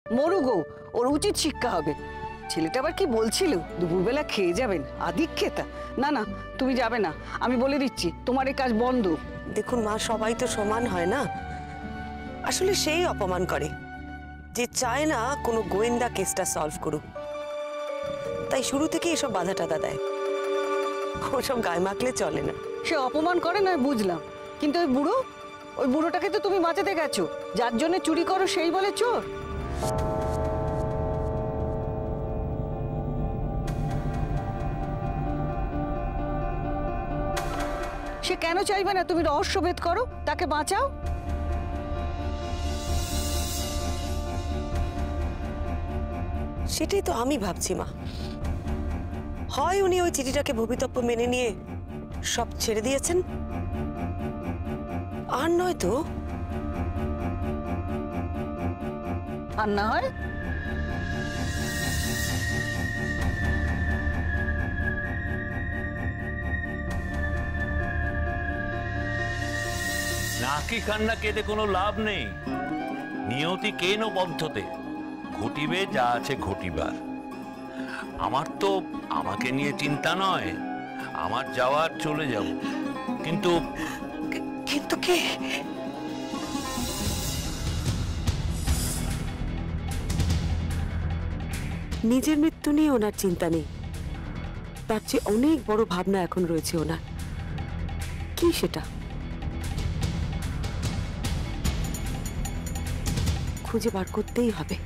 মরুগো, ওর উচিত শিক্ষা হবে। ছেলেটা আবার কি বলছিল, দুপুরবেলা খেয়ে যাবেন, আদিক্ষেতা। না না, তুমি যাবে না, আমি বলে দিচ্ছি, তোমার এই কাজ বন্ধ। দেখুন মা, সবাই তো সমান হয় না। আসলে সেই অপমান করে যে চায় না কোনো গোয়েন্দা কেসটা সলভ করুক, তাই শুরু থেকে এসব বাধা টাধা দেয়। ওসব গায়ে মাখলে চলে না। সে অপমান করে না বুঝলাম, কিন্তু ওই বুড়োটাকে তো তুমি বাঁচাতে গেছো, যার জন্য চুরি করো সেই বলে চোর। সে কেন চাইবে না তুমি রহস্যভেদ করো, তাকে বাঁচাও? সেটাই তো আমি ভাবছি মা। হয় উনি ওই চিঠিটাকে ভবিতব্য মেনে নিয়ে সব ছেড়ে দিয়েছেন, আর নয় তো আর না হয় নাকি কান্না কেঁদে কোনো লাভ নেই। নিয়তি কেন বদ্ধতে, ঘটিবে যা আছে ঘটিবার। আমার তো আমাকে নিয়ে চিন্তা নয়, আমার যাওয়ার চলে যাব। কিন্তু কিন্তু কি? নিজের মৃত্যু নিয়ে ওনার চিন্তা নেই, তার চেয়ে অনেক বড় ভাবনা এখন রয়েছে ওনার। কি সেটা? খুঁজে বার করতেই হবে।